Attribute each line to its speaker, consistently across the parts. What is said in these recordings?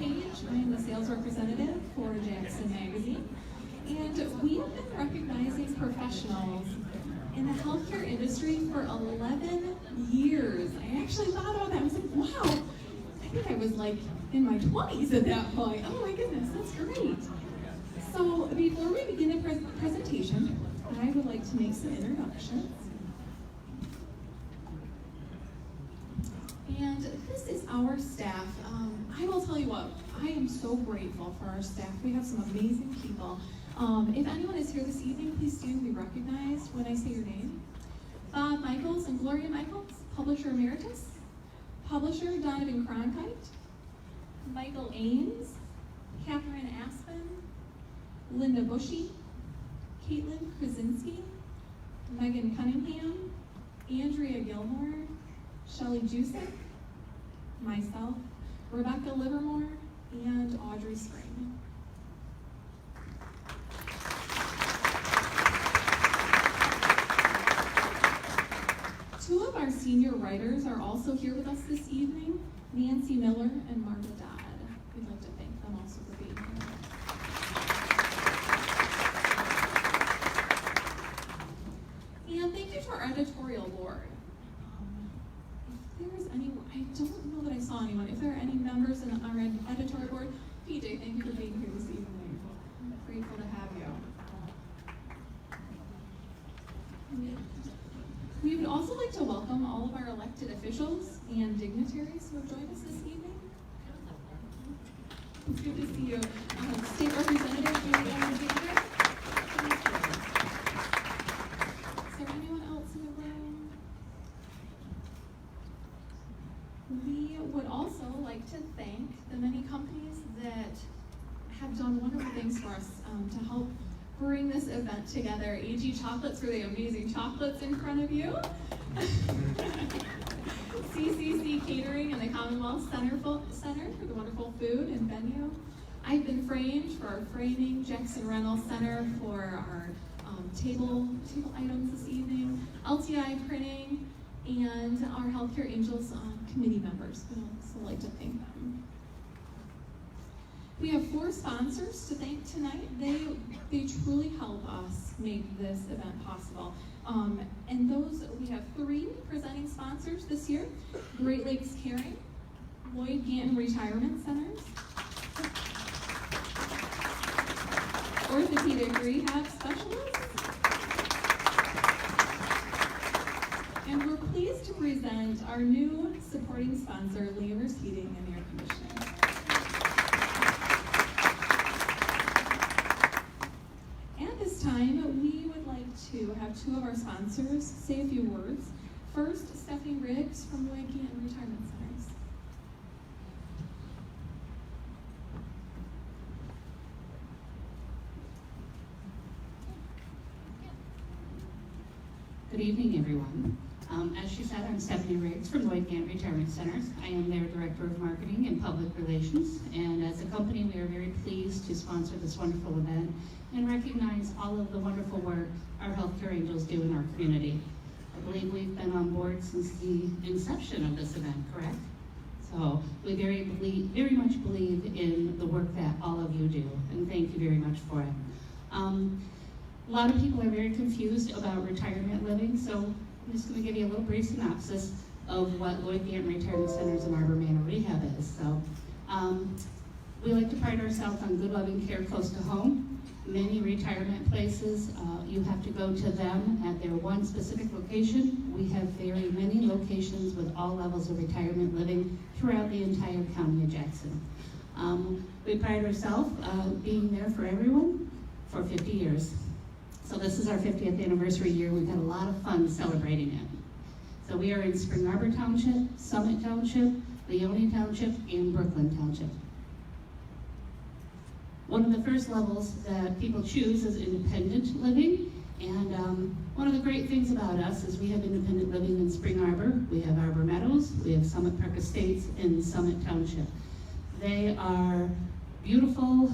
Speaker 1: Paige. I'm the sales representative for Jackson Magazine. And we have been recognizing professionals in the healthcare industry for 11 years. I actually thought about that. I was like, wow, I think I was like in my 20s at that point. Oh my goodness, that's great. So before we begin the presentation, I would like to make some introductions. And this is our staff. I will tell you what, I am so grateful for our staff. We have some amazing people. If anyone is here this evening, please stand and be recognized when I say your name. Bob Michaels and Gloria Michaels, Publisher Emeritus. Publisher Donovan Cronkite. Michael Ames. Catherine Aspen. Linda Bushy. Caitlin Krasinski. Megan Cunningham. Andrea Gilmore. Shelley Jusick. Myself. Rebecca Livermore. And Audrey Spring. Two of our senior writers are also here with us this evening, Nancy Miller and Marta Dodd. We'd like to thank them also for being here. And thank you to our editorial board. If there's anyone, I don't know that I saw anyone. If there are any members in our editorial board, PJ, thank you for being here this evening. I'm grateful to have you. We would also like to welcome all of our elected officials and dignitaries who have joined us this evening. It's good to see you. State Representative Julie Alexander. Is there anyone else in the room? We would also like to thank the many companies that have done wonderful things for us to help bring this event together. AG Chocolates for the amazing chocolates in front of you. CCC Catering and the Commonwealth Center for the wonderful food and venue. I've Been Framed for our framing. Jackson Reynolds Center for our table items this evening. LTI Printing and our Healthcare Angels committee members. We'd also like to thank them. We have 4 sponsors to thank tonight. They truly help us make this event possible. And those, we have 3 presenting sponsors this year. Great Lakes Caring, Lloyd Ganton Retirement Centers, Orthopedic Rehab Specialists, and we're pleased to present our new supporting sponsor, Leavers Heating and Air Conditioning. Time, we would like to have 2 of our sponsors say a few words. First, Stephanie Riggs from Lloyd Ganton Retirement Centers.
Speaker 2: Good evening, everyone. As she said, I'm Stephanie Riggs from Lloyd Ganton Retirement Centers. I am their Director of Marketing and Public Relations, and as a company, we are very pleased to sponsor this wonderful event and recognize all of the wonderful work our Healthcare Angels do in our community. I believe we've been on board since the inception of this event, correct? So we very much believe in the work that all of you do, and thank you very much for it. A lot of people are very confused about retirement living, so I'm just going to give you a little brief synopsis of what Lloyd Ganton Retirement Centers and Arbor Manor Rehab is. So we like to pride ourselves on good loving care close to home. Many retirement places, you have to go to them at their one specific location. We have very many locations with all levels of retirement living throughout the entire county of Jackson. We pride ourselves being there for everyone for 50 years. So this is our 50th anniversary year. We've had a lot of fun celebrating it. So we are in Spring Arbor Township, Summit Township, Leone Township, and Brooklyn Township. One of the first levels that people choose is independent living. And one of the great things about us is we have independent living in Spring Arbor. We have Arbor Meadows, we have Summit Park Estates, and Summit Township. They are beautiful,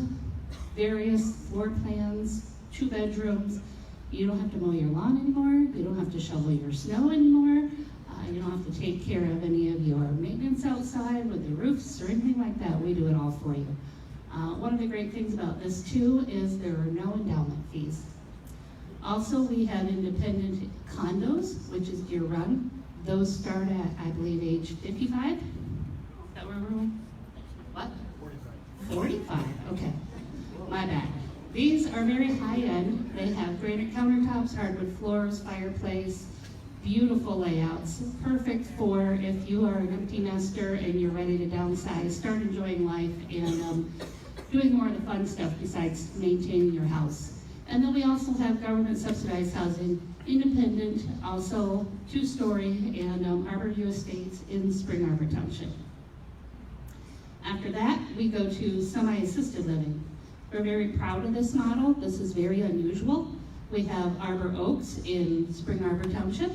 Speaker 2: various floor plans, 2 bedrooms. You don't have to mow your lawn anymore. You don't have to shovel your snow anymore. You don't have to take care of any of your maintenance outside with the roofs or anything like that. We do it all for you. One of the great things about this too is there are no endowment fees. Also, we have independent condos, which is year run. Those start at, I believe, age 55. Is that where we're? What? 45, okay. My bad. These are very high end. They have granite countertops, hardwood floors, fireplace, beautiful layouts. Perfect for if you are an empty nester and you're ready to downsize, start enjoying life and doing more of the fun stuff besides maintaining your house. And then we also have government subsidized housing, independent, also 2-story, and Arbor View Estates in Spring Arbor Township. After that, we go to semi-assisted living. We're very proud of this model. This is very unusual. We have Arbor Oaks in Spring Arbor Township,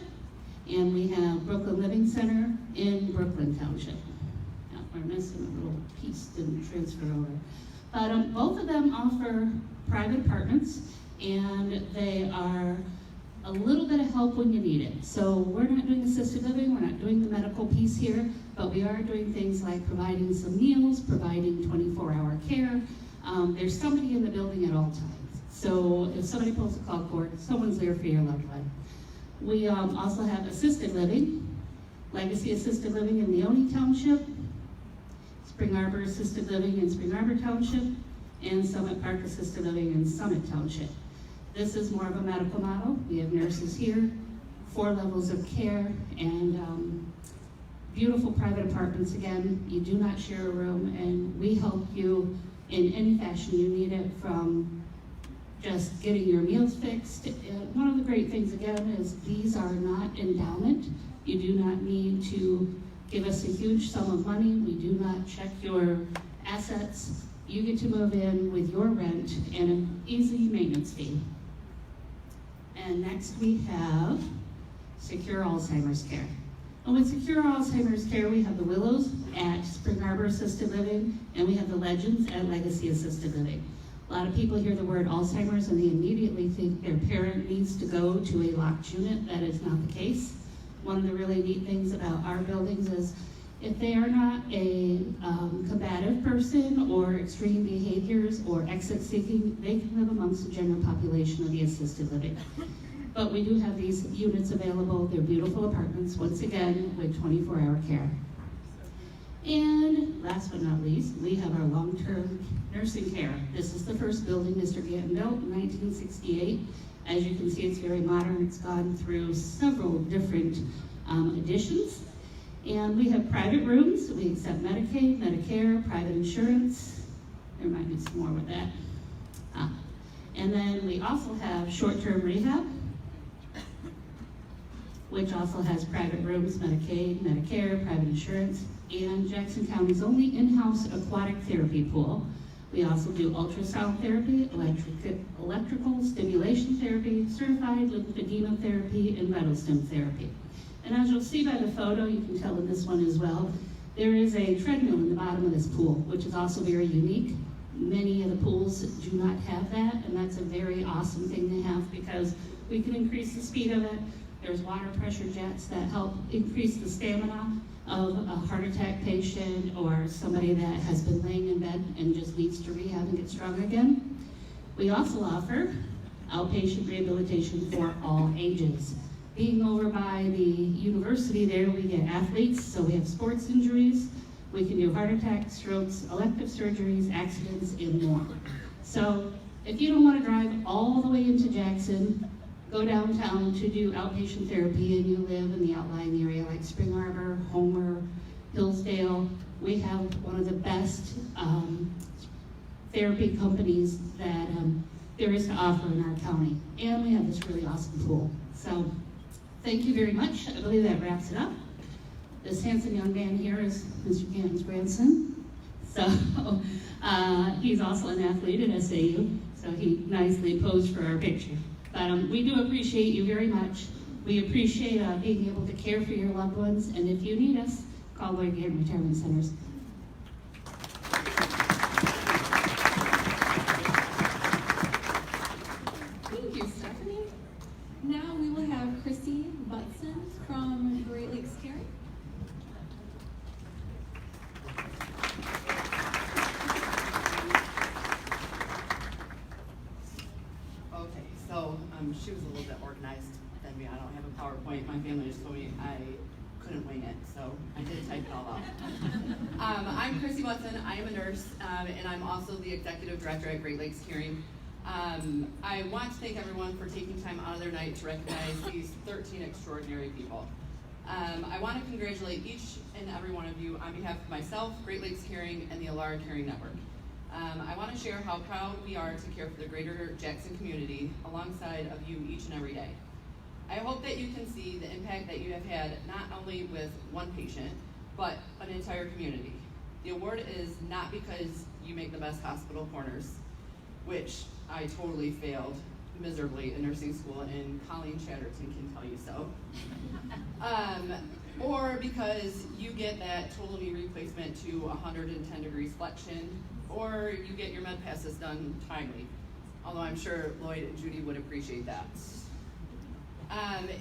Speaker 2: and we have Brooklyn Living Center in Brooklyn Township. Yeah, we're missing a little piece, didn't transfer over. But both of them offer private apartments, and they are a little bit of help when you need it. So we're not doing assisted living, we're not doing the medical piece here, but we are doing things like providing some meals, providing 24-hour care. There's somebody in the building at all times. So if somebody pulls a call cord, someone's there for your loved one. We also have assisted living, Legacy Assisted Living in Leone Township, Spring Arbor Assisted Living in Spring Arbor Township, and Summit Park Assisted Living in Summit Township. This is more of a medical model. We have nurses here, 4 levels of care, and beautiful private apartments again. You do not share a room, and we help you in any fashion you need it, from just getting your meals fixed. One of the great things again is these are not endowment. You do not need to give us a huge sum of money. We do not check your assets. You get to move in with your rent and an easy maintenance fee. And next we have Secure Alzheimer's Care. And with Secure Alzheimer's Care, we have the Willows at Spring Arbor Assisted Living, and we have the Legends at Legacy Assisted Living. A lot of people hear the word Alzheimer's and they immediately think their parent needs to go to a locked unit. That is not the case. One of the really neat things about our buildings is if they are not a combative person or extreme behaviors or exit seeking, they can live amongst the general population of the assisted living. But we do have these units available. They're beautiful apartments, once again, with 24-hour care. And last but not least, we have our long-term nursing care. This is the first building Mr. Ganton built in 1968. As you can see, it's very modern. It's gone through several different additions. And we have private rooms. We accept Medicaid, Medicare, private insurance. There might be some more with that. And then we also have short-term rehab, which also has private rooms, Medicaid, Medicare, private insurance, and Jackson County's only in-house aquatic therapy pool. We also do ultrasound therapy, electrical stimulation therapy, certified lymphedema therapy, and vital stim therapy. And as you'll see by the photo, you can tell in this one as well, there is a treadmill in the bottom of this pool, which is also very unique. Many of the pools do not have that, and that's a very awesome thing to have because we can increase the speed of it. There's water pressure jets that help increase the stamina of a heart attack patient or somebody that has been laying in bed and just needs to rehab and get strong again. We also offer outpatient rehabilitation for all ages. Being over by the university there, we get athletes, so we have sports injuries. We can do heart attacks, strokes, elective surgeries, accidents, and more. So if you don't want to drive all the way into Jackson, go downtown to do outpatient therapy and you live in the outlying area like Spring Arbor, Homer, Hillsdale, we have one of the best therapy companies that there is to offer in our county. And we have this really awesome pool. So thank you very much. I believe that wraps it up. This handsome young man here is Mr. Ganton's grandson. So he's also an athlete at SAU, so he nicely posed for our picture. But we do appreciate you very much. We appreciate being able to care for your loved ones, and if you need us, call Lloyd Ganton Retirement Centers.
Speaker 1: Thank you, Stephanie. Now we will have Chrissy Butson from Great Lakes
Speaker 3: she was a little bit organized than me. I don't have a PowerPoint. My family just told me I couldn't wing it, so I did type it all out. I'm Chrissy Watson. I am a nurse, and I'm also the executive director at Great Lakes Caring. I want to thank everyone for taking time out of their night to recognize these 13 extraordinary people. I want to congratulate each and every one of you on behalf of myself, Great Lakes Caring, and the Alara Caring Network. I want to share how proud we are to care for the greater Jackson community alongside of you each and every day. I hope that you can see the impact that you have had not only with one patient, but an entire community. The award is not because you make the best hospital corners, which I totally failed miserably in nursing school, and Colleen Chatterton can tell you so. Or because you get that total knee replacement to 110 degrees flexion, or you get your med passes done timely, although I'm sure Lloyd and Judy would appreciate that.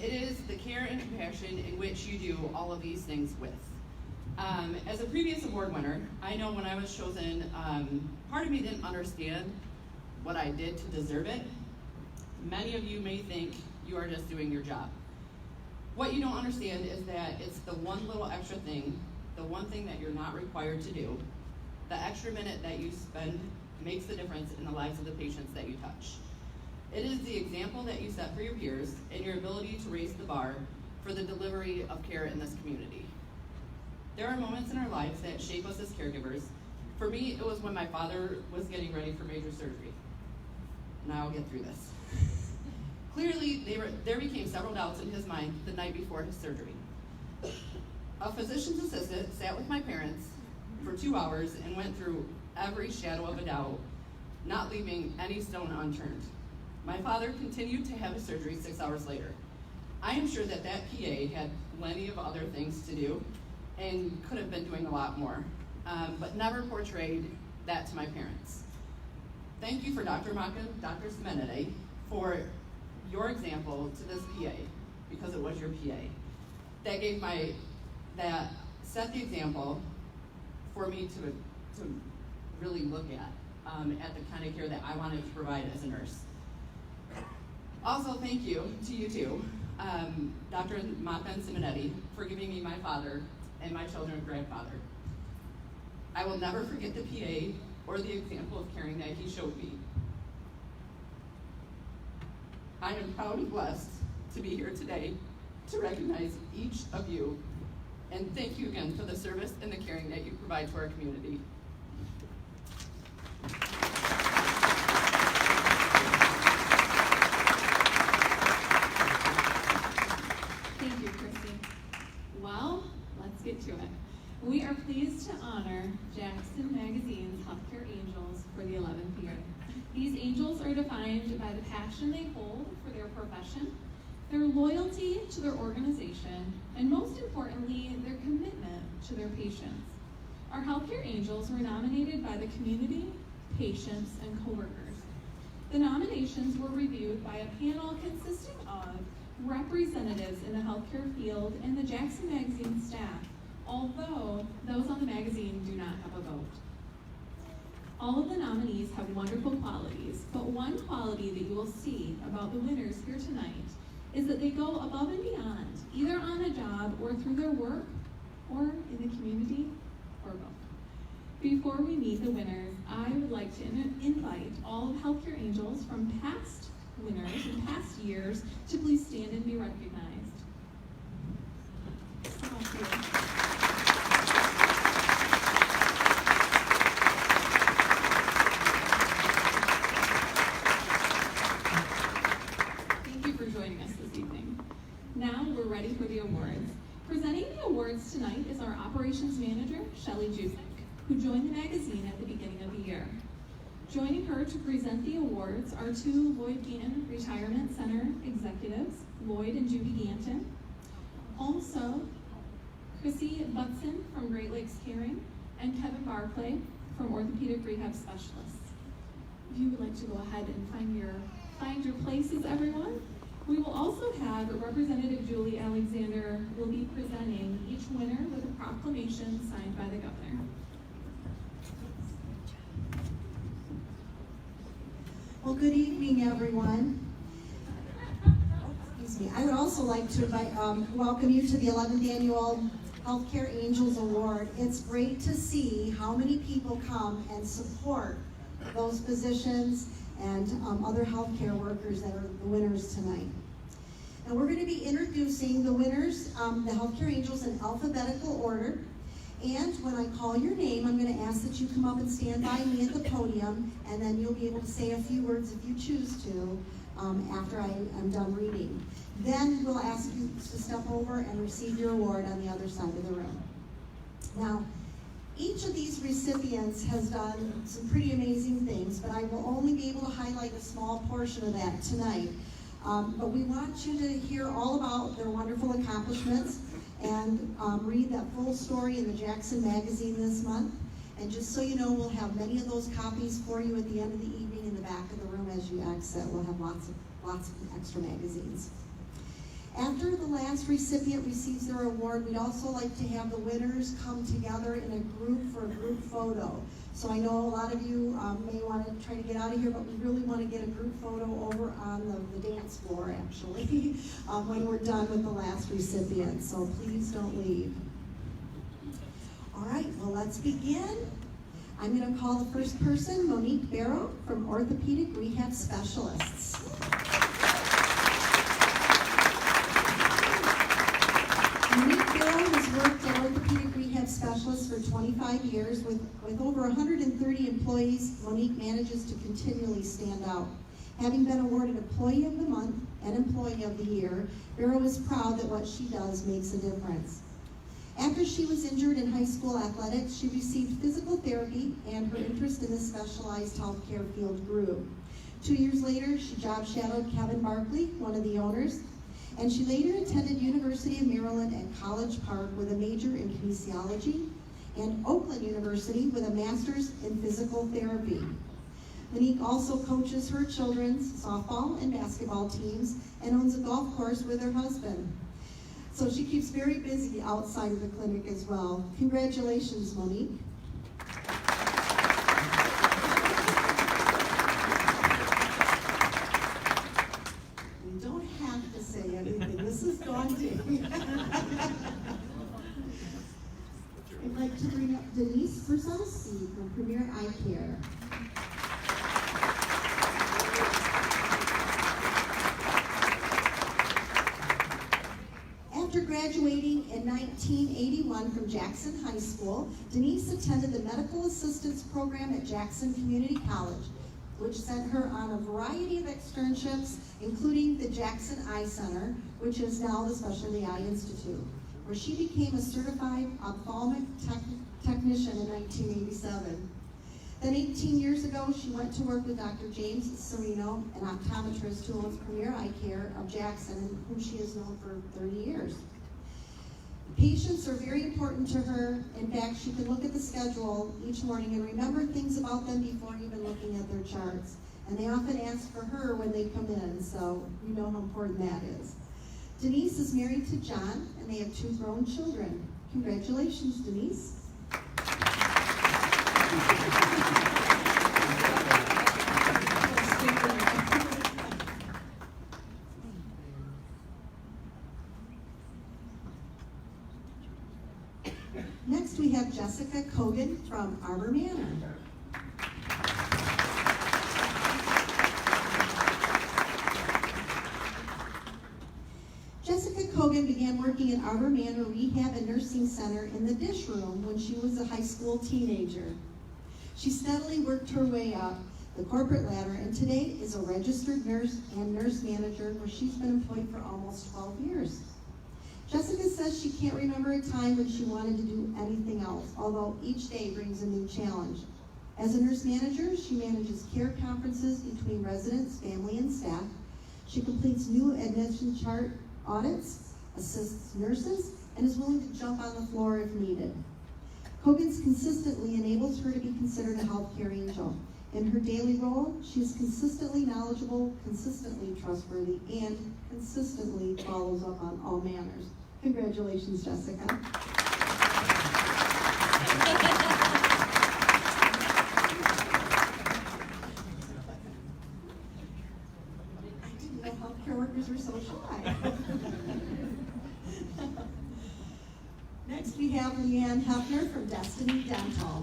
Speaker 3: It is the care and compassion in which you do all of these things with. As a previous award winner, I know when I was chosen, part of me didn't understand what I did to deserve it. Many of you may think you are just doing your job. What you don't understand is that it's the one little extra thing, the one thing that you're not required to do, the extra minute that you spend makes the difference in the lives of the patients that you touch. It is the example that you set for your peers and your ability to raise the bar for the delivery of care in this community. There are moments in our lives that shape us as caregivers. For me, it was when my father was getting ready for major surgery. Now I'll get through this. Clearly, there became several doubts in his mind the night before his surgery. A physician's assistant sat with my parents for 2 hours and went through every shadow of a doubt, not leaving any stone unturned. My father continued to have his surgery 6 hours later. I am sure that PA had plenty of other things to do and could have been doing a lot more, but never portrayed that to my parents. Thank you for Dr. Maka, Dr. Simenide, for your example to this PA, because it was your PA. That set the example for me to really look at the kind of care that I wanted to provide as a nurse. Also, thank you to you two, Dr. Maka and Simonetta, for giving me my father and my children's grandfather. I will never forget the PA or the example of caring that he showed me. I am proud and blessed to be here today to recognize each of you, and thank you again for the service and the caring that you provide to our community.
Speaker 1: Thank you, Chrissy. Well, let's get to it. We are pleased to honor Jackson Magazine's Healthcare Angels for the 11th year. These angels are defined by the passion they hold for their profession, their loyalty to their organization, and most importantly, their commitment to their patients. Our Healthcare Angels were nominated by the community, patients, and coworkers. The nominations were reviewed by a panel consisting of representatives in the healthcare field and the Jackson Magazine staff, although those on the magazine do not have a vote. All of the nominees have wonderful qualities, but one quality that you will see about the winners here tonight is that they go above and beyond, either on a job or through their work, or in the community, or both. Before we meet the winners, I would like to invite all of Healthcare Angels from past winners in past years to please stand and be recognized. Thank you. Now we're ready for the awards. Presenting the awards tonight is our operations manager, Shelly Jusek, who joined the magazine at the beginning of the year. Joining her to present the awards are two Lloyd Gann Retirement Center executives, Lloyd and Judy Ganton. Also, Chrissy Butson from Great Lakes Caring and Kevin Barclay from Orthopedic Rehab Specialists. If you would like to go ahead and find your places, everyone. We will also have Representative Julie Alexander will be presenting each winner with a proclamation signed by the governor.
Speaker 4: Well, good evening, everyone. I would also like to welcome you to the 11th Annual Healthcare Angels Award. It's great to see how many people come and support those positions and other healthcare workers that are the winners tonight. And we're going to be introducing the winners, the Healthcare Angels, in alphabetical order. And when I call your name, I'm going to ask that you come up and stand by me at the podium, and then you'll be able to say a few words if you choose to after I am done reading. Then we'll ask you to step over and receive your award on the other side of the room. Now, each of these recipients has done some pretty amazing things, but I will only be able to highlight a small portion of that tonight. But we want you to hear all about their wonderful accomplishments and read that full story in the Jackson Magazine this month. And just so you know, we'll have many of those copies for you at the end of the evening in the back of the room as you exit. We'll have lots of extra magazines. After the last recipient receives their award, we'd also like to have the winners come together in a group for a group photo. So I know a lot of you may want to try to get out of here, but we really want to get a group photo over on the dance floor, actually, when we're done with the last recipient. So please don't leave. All right, well, let's begin. I'm going to call the first person, Monique Barrow from Orthopedic Rehab Specialists. Monique Barrow has worked at Orthopedic Rehab Specialists for 25 years. With over 130 employees, Monique manages to continually stand out. Having been awarded Employee of the Month and Employee of the Year, Barrow is proud that what she does makes a difference. After she was injured in high school athletics, she received physical therapy, and her interest in the specialized healthcare field grew. 2 years later, she job shadowed Kevin Barkley, one of the owners, and she later attended University of Maryland at College Park with a major in kinesiology, and Oakland University with a master's in physical therapy. Monique also coaches her children's softball and basketball teams and owns a golf course with her husband. So she keeps very busy outside of the clinic as well. Congratulations, Monique. You don't have to say anything. This is daunting. I'd like to bring up Denise Versowski from Premier Eye Care. After graduating in 1981 from Jackson High School, Denise attended the Medical Assistance Program at Jackson Community College, which sent her on a variety of externships, including the Jackson Eye Center, which is now the Specialty Eye Institute, where she became a certified ophthalmic technician in 1987. Then 18 years ago, she went to work with Dr. James Serino, an optometrist who owns Premier Eye Care of Jackson, and whom she has known for 30 years. Patients are very important to her. In fact, she can look at the schedule each morning and remember things about them before even looking at their charts. And they often ask for her when they come in, so you know how important that is. Denise is married to John, and they have 2 grown children. Congratulations, Denise. Next, we have Jessica Kogan from Arbor Manor. Jessica Kogan began working at Arbor Manor Rehab and Nursing Center in the dish room when she was a high school teenager. She steadily worked her way up the corporate ladder, and today is a registered nurse and nurse manager where she's been employed for almost 12 years. Jessica says she can't remember a time when she wanted to do anything else, although each day brings a new challenge. As a nurse manager, she manages care conferences between residents, family, and staff. She completes new admission chart audits, assists nurses, and is willing to jump on the floor if needed. Kogan's consistently enables her to be considered a healthcare angel. In her daily role, she is consistently knowledgeable, consistently trustworthy, and consistently follows up on all manners. Congratulations, Jessica. I didn't know healthcare workers were so shy. Leanne Hefner from Destiny Dental.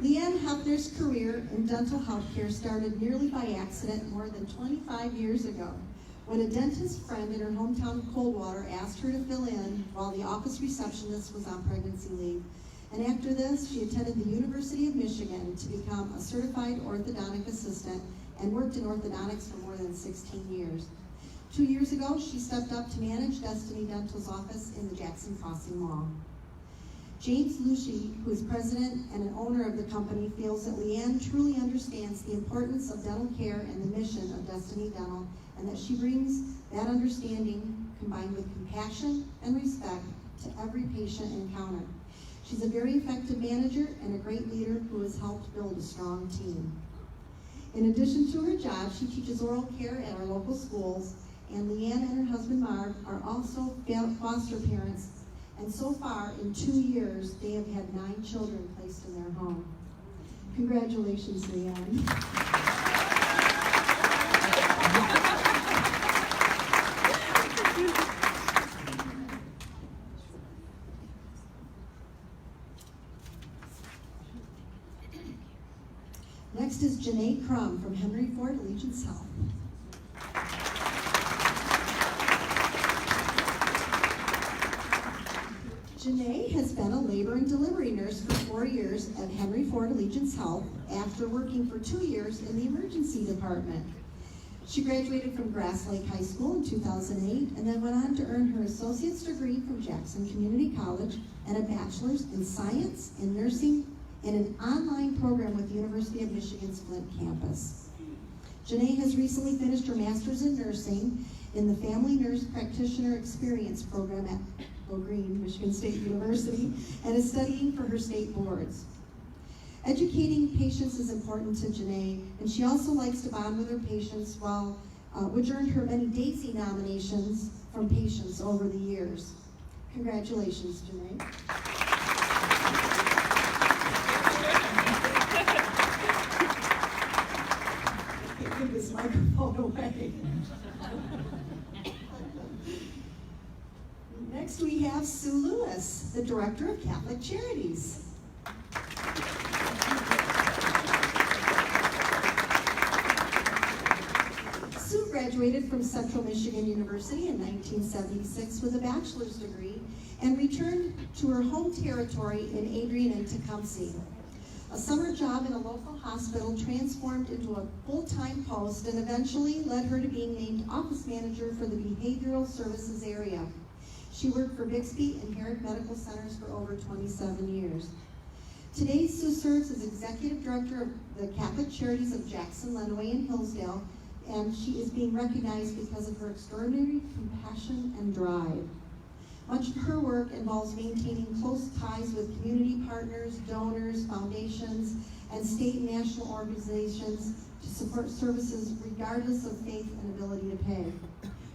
Speaker 4: Leanne Hefner's career in dental healthcare started nearly by accident more than 25 years ago, when a dentist friend in her hometown of Coldwater asked her to fill in while the office receptionist was on pregnancy leave. And after this, she attended the University of Michigan to become a certified orthodontic assistant and worked in orthodontics for more than 16 years. 2 years ago, she stepped up to manage Destiny Dental's office in the Jackson Crossing Mall. James Lucci, who is president and an owner of the company, feels that Leanne truly understands the importance of dental care and the mission of Destiny Dental, and that she brings that understanding combined with compassion and respect to every patient encounter. She's a very effective manager and a great leader who has helped build a strong team. In addition to her job, she teaches oral care at our local schools, and Leanne and her husband Marv are also foster parents, and so far in 2 years they have had 9 children placed in their home. Congratulations, Leanne. Next is Janae Crum from Henry Ford Allegiance Health. Janae has been a labor and delivery nurse for 4 years at Henry Ford Allegiance Health after working for 2 years in the emergency department. She graduated from Grass Lake High School in 2008 and then went on to earn her associate's degree from Jackson Community College and a bachelor's in science and nursing in an online program with the University of Michigan's Flint campus. Janae has recently finished her master's in nursing in the Family Nurse Practitioner Experience program at Go Green, Michigan State University, and is studying for her state boards. Educating patients is important to Janae, and she also likes to bond with her patients, which earned her many DAISY nominations from patients over the years. Congratulations, Janae. Give this microphone away. Next we have Sue Lewis, the Director of Catholic Charities. Sue graduated from Central Michigan University in 1976 with a bachelor's degree and returned to her home territory in Adrian and Tecumseh. A summer job in a local hospital transformed into a full-time post and eventually led her to being named office manager for the behavioral services area. She worked for Bixby and Herrick Medical Centers for over 27 years. Today, Sue serves as Executive Director of the Catholic Charities of Jackson, Lenawee, and Hillsdale, and she is being recognized because of her extraordinary compassion and drive. Much of her work involves maintaining close ties with community partners, donors, foundations, and state and national organizations to support services regardless of faith and ability to pay.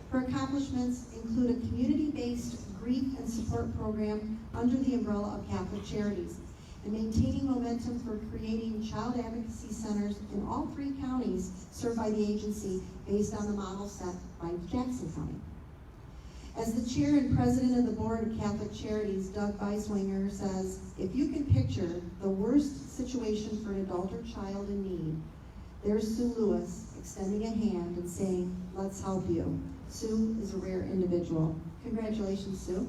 Speaker 4: Her accomplishments include a community-based grief and support program under the umbrella of Catholic Charities, and maintaining momentum for creating child advocacy centers in all 3 counties served by the agency based on the model set by Jackson County. As the chair and president of the board of Catholic Charities, Doug Beiswinger, says, if you can picture the worst situation for an adult or child in need, there's Sue Lewis extending a hand and saying, let's help you. Sue is a rare individual. Congratulations, Sue.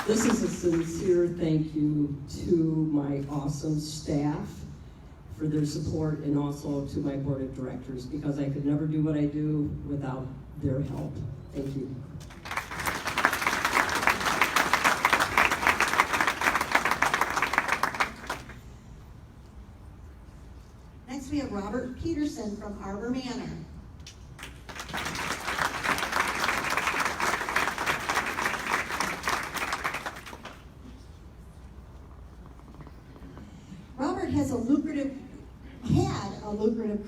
Speaker 5: This is a sincere thank you to my awesome staff for their support, and also to my board of directors, because I could never do what I do without their help. Thank you.
Speaker 4: Next we have Robert Peterson from Arbor Manor. Robert had a lucrative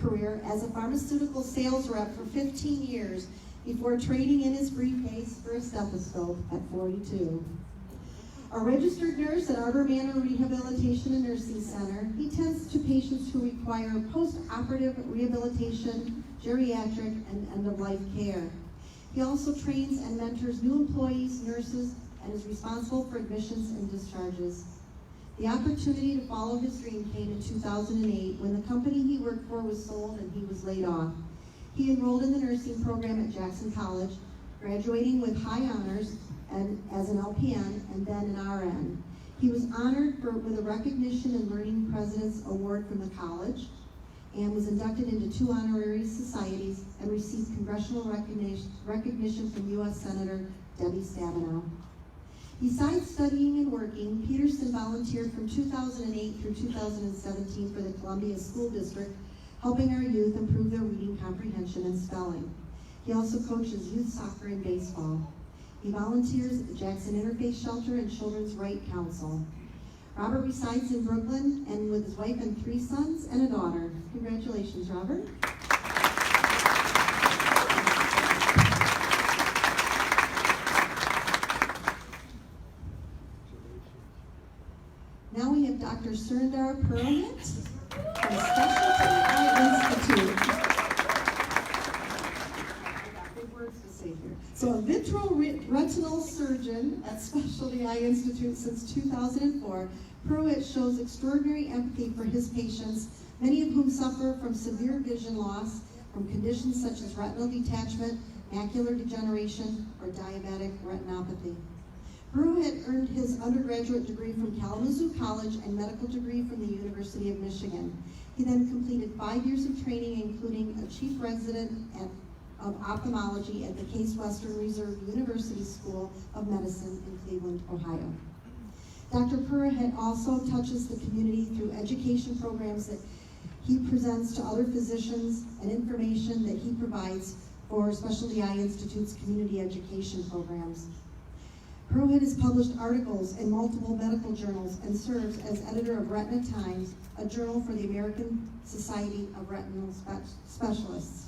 Speaker 4: career as a pharmaceutical sales rep for 15 years before trading in his briefcase for a stethoscope at 42. A registered nurse at Arbor Manor Rehabilitation and Nursing Center, he tends to patients who require post-operative rehabilitation, geriatric, and end-of-life care. He also trains and mentors new employees, nurses, and is responsible for admissions and discharges. The opportunity to follow his dream came in 2008 when the company he worked for was sold and he was laid off. He enrolled in the nursing program at Jackson College, graduating with high honors and as an LPN and then an RN. He was honored with a Recognition and Learning President's Award from the college and was inducted into 2 honorary societies and received congressional recognition from U.S. Senator Debbie Stabenow. Besides studying and working, Peterson volunteered from 2008 through 2017 for the Columbia School District, helping our youth improve their reading comprehension and spelling. He also coaches youth soccer and baseball. He volunteers at the Jackson Interfaith Shelter and Children's Right Council. Robert resides in Brooklyn and with his wife and 3 sons and a daughter. Congratulations, Robert. Now we have Dr. Surinder Purohit from Specialty Eye Institute. I got big words to say here. So a vitreoretinal surgeon at Specialty Eye Institute since 2004, Purohit shows extraordinary empathy for his patients, many of whom suffer from severe vision loss from conditions such as retinal detachment, macular degeneration, or diabetic retinopathy. Purohit earned his undergraduate degree from Kalamazoo College and medical degree from the University of Michigan. He then completed 5 years of training, including a chief resident of ophthalmology at the Case Western Reserve University School of Medicine in Cleveland, Ohio. Dr. Purohit also touches the community through education programs that he presents to other physicians and information that he provides for Specialty Eye Institute's community education programs. Purohit has published articles in multiple medical journals and serves as editor of Retina Times, a journal for the American Society of Retinal Specialists.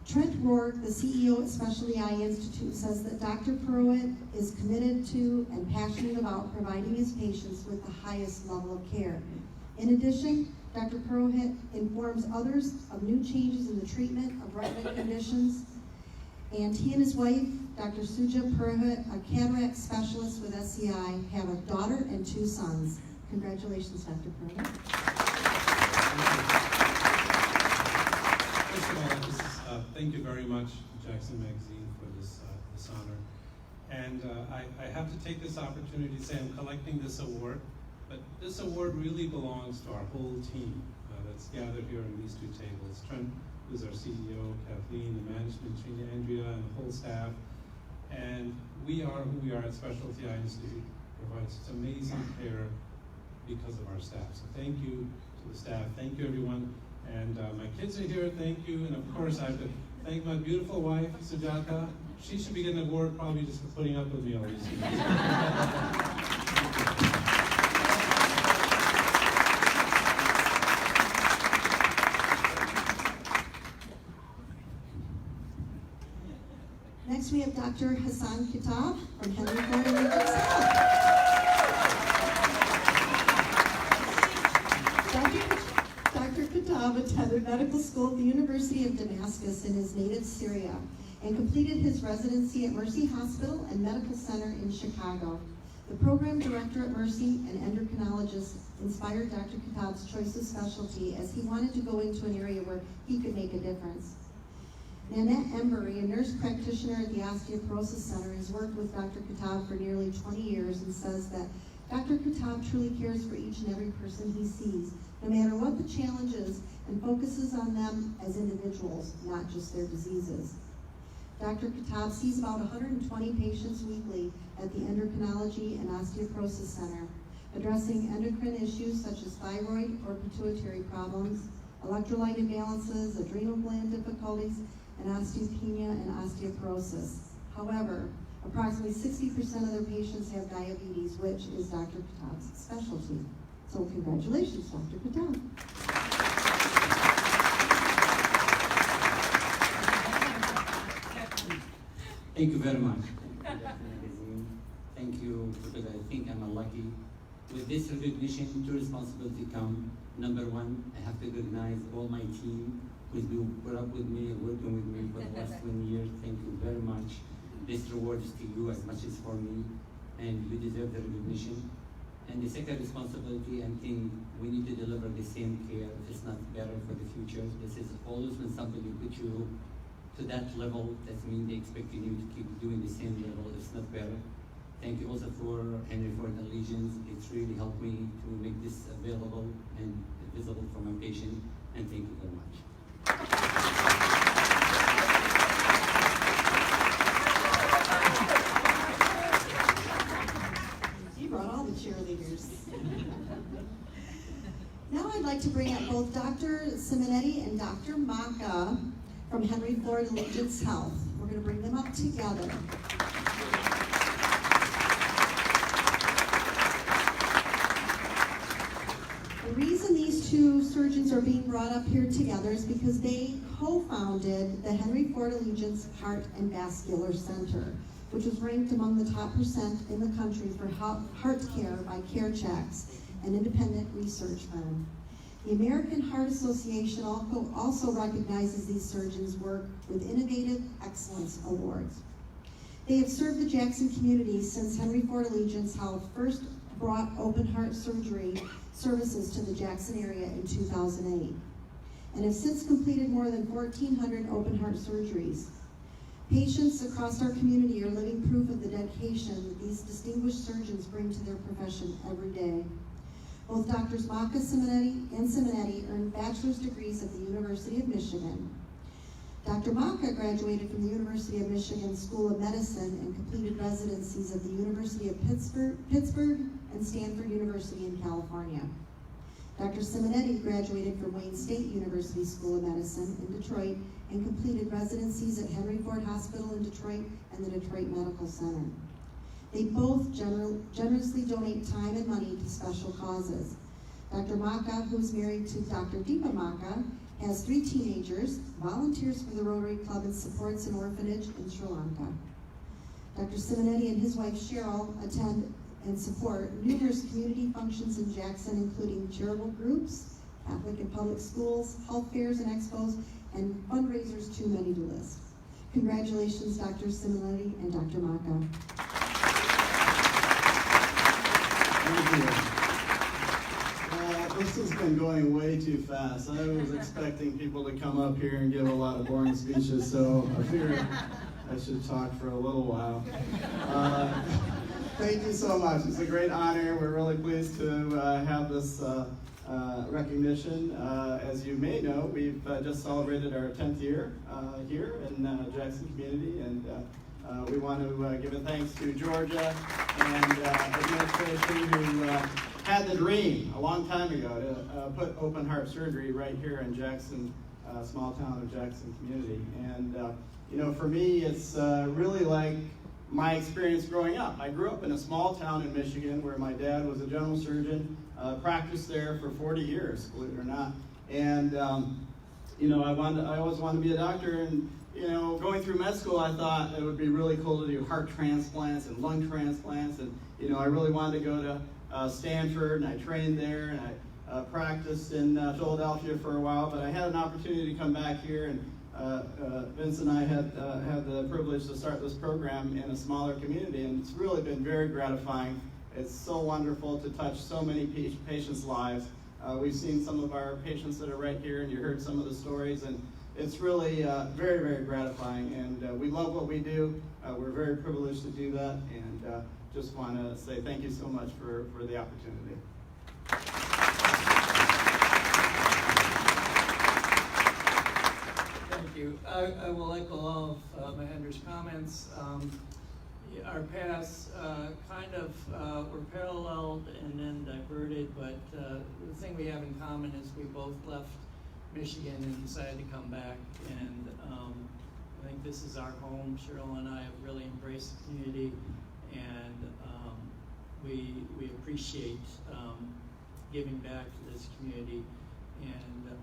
Speaker 4: Trent Rourke, the CEO at Specialty Eye Institute, says that Dr. Purohit is committed to and passionate about providing his patients with the highest level of care. In addition, Dr. Purohit informs others of new changes in the treatment of retinal conditions, and he and his wife, Dr. Suja Purohit, a cataract specialist with SCI, have a daughter and 2 sons. Congratulations, Dr. Purohit.
Speaker 6: First of all, thank you very much, Jackson Magazine, for this honor. And I have to take this opportunity to say I'm collecting this award, but this award really belongs to our whole team that's gathered here on these 2 tables. Trent, who's our CEO, Kathleen, the management team, Andrea, and the whole staff. And we are who we are at Specialty Eye Institute, provides such amazing care because of our staff. So thank you to the staff, thank you everyone. And my kids are here, thank you. And of course I have to thank my beautiful wife, Sujata. She should be getting an award probably just for putting up with me all these years.
Speaker 4: Next, we have Dr. Hassan Kitab from Henry Ford and Regents Health. Dr. Kitab attended medical school at the University of Damascus in his native Syria and completed his residency at Mercy Hospital and Medical Center in Chicago. The program director at Mercy, an endocrinologist, inspired Dr. Kitab's choice of specialty as he wanted to go into an area where he could make a difference. Nanette Embury, a nurse practitioner at the Osteoporosis Center, has worked with Dr. Kitab for nearly 20 years and says that Dr. Kitab truly cares for each and every person he sees, no matter what the challenge is, and focuses on them as individuals, not just their diseases. Dr. Kitab sees about 120 patients weekly at the Endocrinology and Osteoporosis Center, addressing endocrine issues such as thyroid or pituitary problems, electrolyte imbalances, adrenal gland difficulties, and osteopenia and osteoporosis. However, approximately 60% of their patients have diabetes, which is Dr. Kitab's specialty. So congratulations, Dr. Kitab.
Speaker 7: Thank you very much. Thank thank you because I think I'm lucky. With this recognition, two responsibilities come. Number one, I have to recognize all my team who's been put up with me and working with me for the last 20 years. Thank you very much. This reward is to you as much as for me, and you deserve the recognition. And the second responsibility, I think we need to deliver the same care, if it's not better for the future. This is always when somebody put you to that level, that means they expecting you to keep doing the same level, it's not better. Thank you also for Henry Ford Allegiance. It's really helped me to make this available and visible for my patient, and thank you very much.
Speaker 4: You brought all the cheerleaders. Now I'd like to bring up both Dr. Simonetti and Dr. Maka from Henry Ford Allegiance Health. We're going to bring them up together. The reason these two surgeons are being brought up here together is because they co-founded the Henry Ford Allegiance Heart and Vascular Center, which was ranked among the top % in the country for heart care by CareChex, an independent research firm. The American Heart Association also recognizes these surgeons' work with Innovative Excellence Awards. They have served the Jackson community since Henry Ford Allegiance Health first brought open heart surgery services to the Jackson area in 2008, and have since completed more than 1,400 open heart surgeries. Patients across our community are living proof of the dedication that these distinguished surgeons bring to their profession every day. Both Drs. Maka and Simonetti earned bachelor's degrees at the University of Michigan. Dr. Maka graduated from the University of Michigan School of Medicine and completed residencies at the University of Pittsburgh and Stanford University in California. Dr. Simonetti graduated from Wayne State University School of Medicine in Detroit and completed residencies at Henry Ford Hospital in Detroit and the Detroit Medical Center. They both generously donate time and money to special causes. Dr. Maka, who is married to Dr. Deepa Maka, has 3 teenagers, volunteers for the Rotary Club, and supports an orphanage in Sri Lanka. Dr. Simonetti and his wife Cheryl attend and support numerous community functions in Jackson, including charitable groups, Catholic and public schools, health fairs and expos, and fundraisers too many to list. Congratulations, Dr. Simonetti and Dr. Maka.
Speaker 8: Thank you. This has been going way too fast. I was expecting people to come up here and give a lot of boring speeches, so I figured I should talk for a little while. Thank you so much. It's a great honor. We're really pleased to have this recognition. As you may know, we've just celebrated our 10th year here in Jackson community, and we want to give a thanks to Georgia and administration who had the dream a long time ago to put open heart surgery right here in Jackson, small town of Jackson community. And you know, for me, it's really like my experience growing up. I grew up in a small town in Michigan where my dad was a general surgeon, practiced there for 40 years, believe it or not. And you know, I always wanted to be a doctor, and you know, going through med school, I thought it would be really cool to do heart transplants and lung transplants, and you know, I really wanted to go to Stanford, and I trained there, and I practiced in Philadelphia for a while, but I had an opportunity to come back here, and Vince and I had the privilege to start this program in a smaller community, and it's really been very gratifying. It's so wonderful to touch so many patients' lives. We've seen some of our patients that are right here, and you heard some of the stories, and it's really very, very gratifying, and we love what we do. We're very privileged to do that, and just want to say thank you so much for the opportunity.
Speaker 9: Thank you. I will echo all of Mahendra's comments. Our paths kind of were paralleled and then diverted, but the thing we have in common is we both left Michigan and decided to come back, and I think this is our home. Cheryl and I have really embraced the community, and we appreciate giving back to this community. And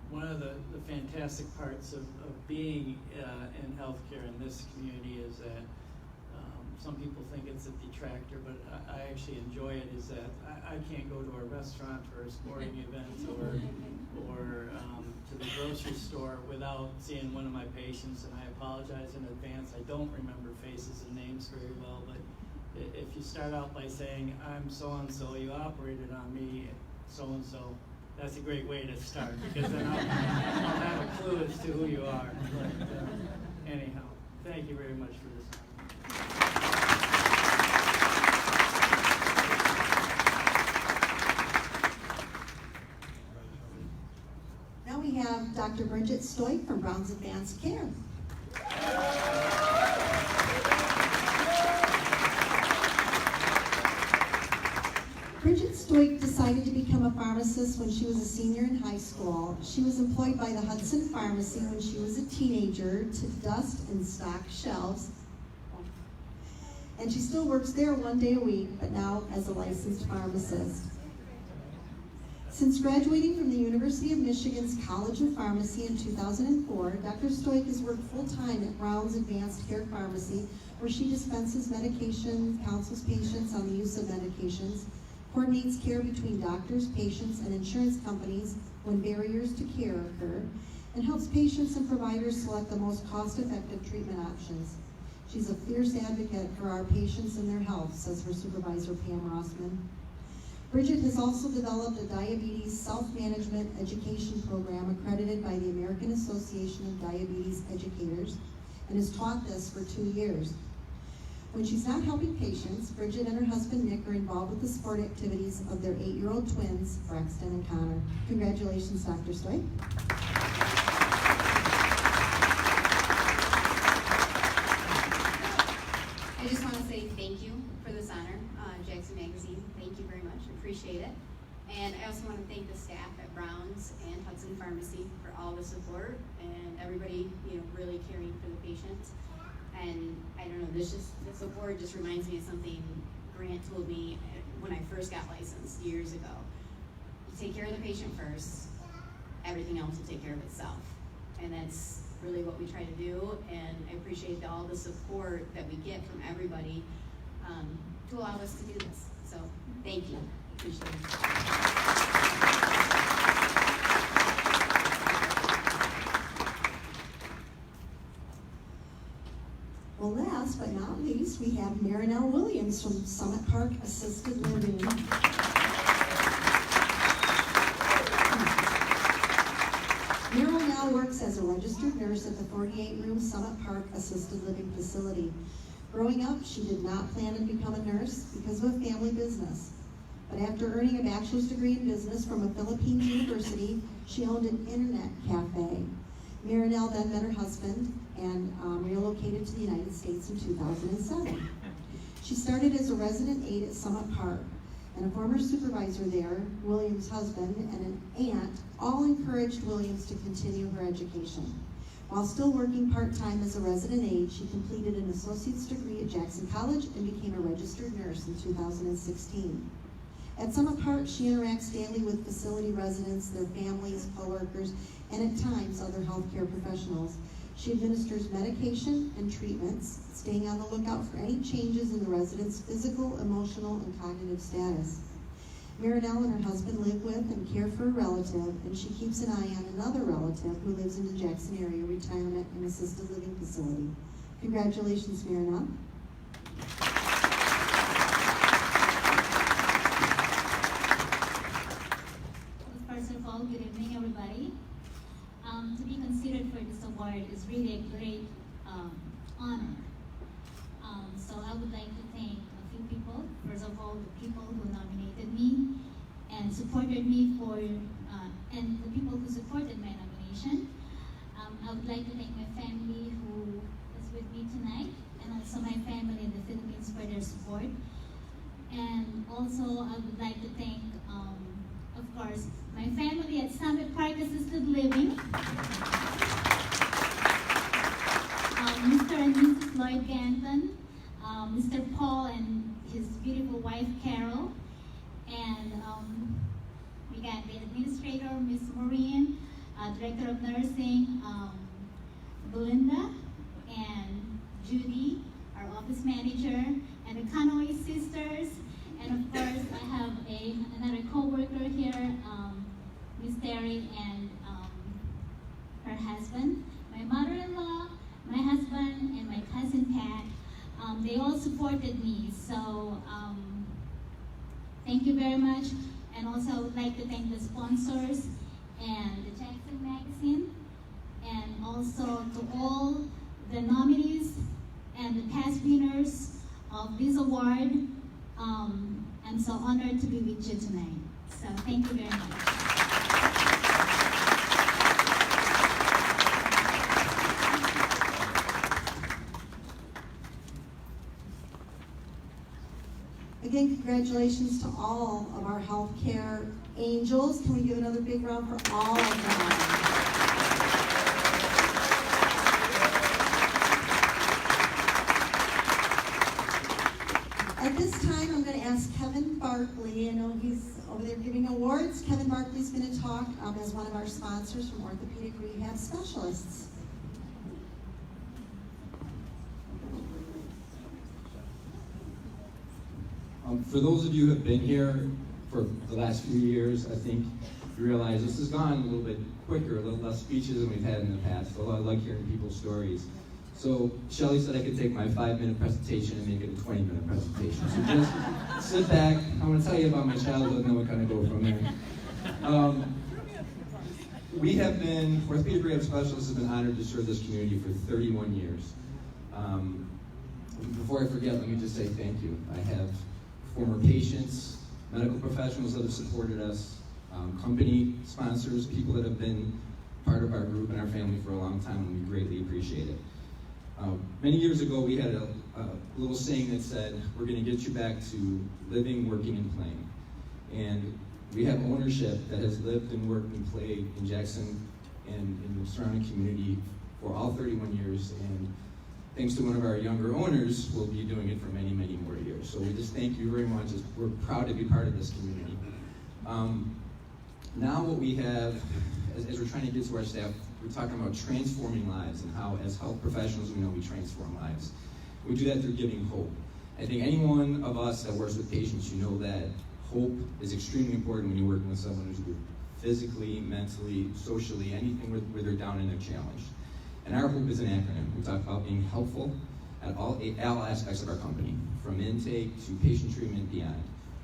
Speaker 9: one of the fantastic parts of being in healthcare in this community is that some people think it's a detractor, but I actually enjoy it, is that I can't go to a restaurant for a sporting event or to the grocery store without seeing one of my patients, and I apologize in advance. I don't remember faces and names very well, but if you start out by saying, I'm so-and-so, you operated on me, so-and-so, that's a great way to start, because then I'll have a clue as to who you are. But, anyhow, thank you very much for this.
Speaker 4: Now we have Dr. Bridget Stoik from Brown's Advanced Care. Bridget Stoik decided to become a pharmacist when she was a senior in high school. She was employed by the Hudson Pharmacy when she was a teenager to dust and stock shelves. And she still works there one day a week, but now as a licensed pharmacist. Since graduating from the University of Michigan's College of Pharmacy in 2004, Dr. Stoik has worked full-time at Brown's Advanced Care Pharmacy, where she dispenses medication, counsels patients on the use of medications, coordinates care between doctors, patients, and insurance companies when barriers to care occur, and helps patients and providers select the most cost-effective treatment options. She's a fierce advocate for our patients and their health, says her supervisor, Pam Rossman. Bridget has also developed a diabetes self-management education program accredited by the American Association of Diabetes Educators and has taught this for 2 years. When she's not helping patients, Bridget and her husband Nick are involved with the sport activities of their 8-year-old twins, Braxton and Connor. Congratulations, Dr. Stoik.
Speaker 10: I just want to say thank you for this honor, Jackson Magazine. Thank you very much. I appreciate it. And I also want to thank the staff at Brown's and Hudson Pharmacy for all the support and everybody, really caring for the patients. And I don't know, this award just reminds me of something Grant told me when I first got licensed years ago. You take care of the patient first, everything else will take care of itself. And that's really what we try to do, and I appreciate all the support that we get from everybody to allow us to do this. So, thank you. Appreciate it.
Speaker 4: Well, last but not least, we have Marinelle Williams from Summit Park Assisted Living. Meryl now works as a registered nurse at the 48-room Summit Park Assisted Living facility. Growing up, she did not plan to become a nurse because of a family business. But after earning a bachelor's degree in business from a Philippines university, she owned an internet cafe. Marinelle then met her husband and relocated to the United States in 2007. She started as a resident aide at Summit Park, and a former supervisor there, Williams' husband, and an aunt all encouraged Williams to continue her education. While still working part-time as a resident aide, she completed an associate's degree at Jackson College and became a registered nurse in 2016. At Summit Park, she interacts daily with facility residents, their families, coworkers, and at times other healthcare professionals. She administers medication and treatments, staying on the lookout for any changes in the resident's physical, emotional, and cognitive status. Marinelle and her husband live with and care for a relative, and she keeps an eye on another relative who lives in the Jackson area retirement and assisted living facility. Congratulations, Marinelle.
Speaker 11: First of all, good evening, everybody. To be considered for this award is really a great honor. So I would like to thank a few people. First of all, the people who nominated me and supported me and the people who supported my nomination. I would like to thank my family who is with me tonight, and also my family in the Philippines for their support. And also, I would like to thank, of course, my family at Summit Park Assisted Living, Mr. and Mrs. Lloyd Ganton, Mr. Paul and his beautiful wife Carol, and we got the administrator, Miss Maureen, Director of Nursing, Belinda, and Judy, our office manager, and the Canoe sisters, and of course I have another co-worker here, Miss Terry, and her husband, my mother-in-law, my husband, and my cousin Pat. They all supported me, so thank you very much. And also I would like to thank the sponsors and the Jackson Magazine, and also to all the nominees and the past winners of this award. I'm so honored to be with you tonight. So thank you very much.
Speaker 4: Again, congratulations to all of our healthcare angels. Can we give another big round for all of them? At this time, I'm going to ask Kevin Barkley. I know he's over there giving awards. Kevin Barkley's going to talk as one of our sponsors from Orthopedic Rehab Specialists.
Speaker 12: For those of you who have been here for the last few years, I think you realize this has gone a little bit quicker, a little less speeches than we've had in the past, although I like hearing people's stories. So Shelley said I could take my 5-minute presentation and make it a 20-minute presentation. So just sit back, I'm going to tell you about my childhood and then we'll kind of go from there. We have been, Orthopedic Rehab Specialists, has been honored to serve this community for 31 years. Before I forget, let me just say thank you. I have former patients, medical professionals that have supported us, company sponsors, people that have been part of our group and our family for a long time, and we greatly appreciate it. Many years ago, we had a little saying that said, we're going to get you back to living, working, and playing. And we have ownership that has lived and worked and played in Jackson and in the surrounding community for all 31 years, and thanks to one of our younger owners, we'll be doing it for many, many more years. So we just thank you very much. We're proud to be part of this community. Now what we have, as we're trying to get to our staff, we're talking about transforming lives and how, as health professionals, we know we transform lives. We do that through giving hope. I think any one of us that works with patients, you know that hope is extremely important when you're working with someone who's physically, mentally, socially, anything where they're down and they're challenged. And our hope is an acronym. We talk about being helpful at all aspects of our company, from intake to patient treatment beyond.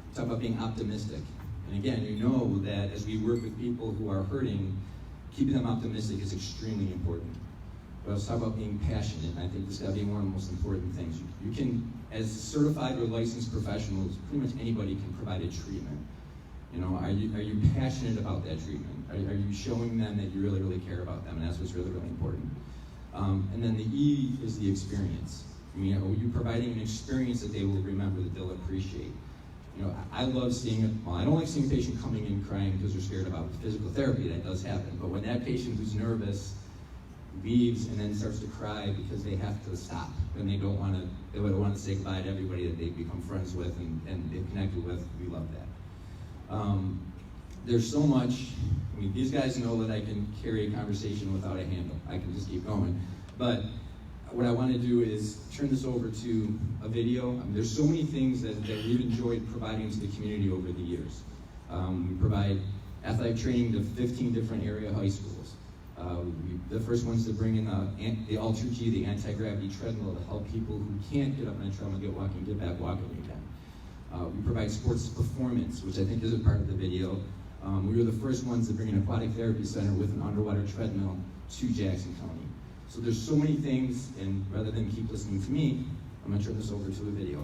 Speaker 12: We talk about being optimistic. And again, you know that as we work with people who are hurting, keeping them optimistic is extremely important. But let's talk about being passionate, and I think this has got to be one of the most important things. You can, as certified or licensed professionals, pretty much anybody can provide a treatment. You know, are you passionate about that treatment? Are you showing them that you really, really care about them? And that's what's really, really important. And then the E is the experience. I mean, are you providing an experience that they will remember, that they'll appreciate? You know, I love seeing it. Well, I don't like seeing a patient coming in crying because they're scared about physical therapy. That does happen. But when that patient who's nervous leaves and then starts to cry because they have to stop and they don't want to say goodbye to everybody that they've become friends with and they've connected with, we love that. There's so much. I mean, these guys know that I can carry a conversation without a handle. I can just keep going. But what I want to do is turn this over to a video. I mean, there's so many things that we've enjoyed providing to the community over the years. We provide athletic training to 15 different area high schools. The first ones to bring in the Ultra G, the anti-gravity treadmill, to help people who can't get up on a treadmill get back walking again. We provide sports performance, which I think is a part of the video. We were the first ones to bring an aquatic therapy center with an underwater treadmill to Jackson County. So there's so many things, and rather than keep listening to me, I'm going to turn this over to a video.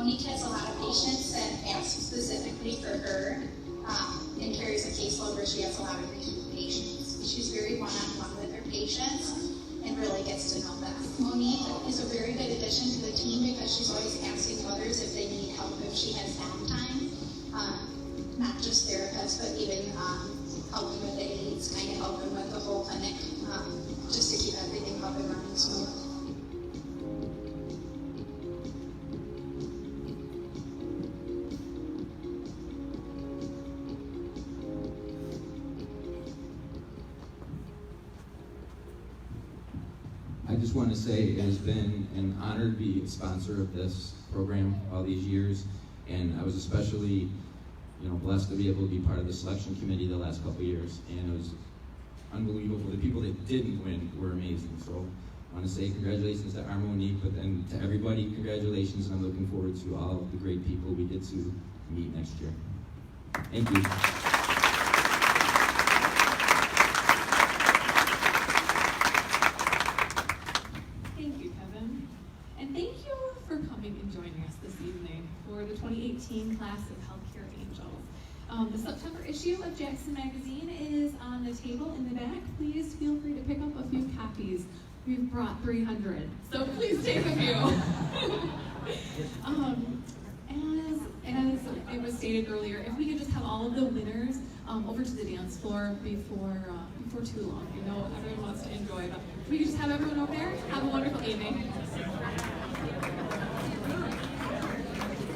Speaker 13: Monique has a lot of patience and asks specifically for her, and carries a caseload where she has a lot of patients. She's very one-on-one with her patients and really gets to know them. Monique is a very good addition to the team because she's always asking others if they need help if she has downtime. Not just therapists, but even helping with aides, kind of helping with the whole clinic, just to keep everything up and running smooth.
Speaker 12: I just want to say it has been an honor to be a sponsor of this program all these years, and I was especially, blessed to be able to be part of the selection committee the last couple of years, and it was unbelievable. The people that didn't win were amazing. So I want to say congratulations to Arma Monique, but then to everybody, congratulations, and I'm looking forward to all of the great people we get to meet next year. Thank you.
Speaker 1: Thank you, Kevin. And thank you for coming and joining us this evening for the 2018 class of Healthcare Angels. The September issue of Jackson Magazine is on the table in the back. Please feel free to pick up a few copies. We've brought 300, so please take a few. As it was stated earlier, if we could just have all of the winners over to the dance floor before too long. Everyone wants to enjoy, but if we could just have everyone over there. Have a wonderful evening.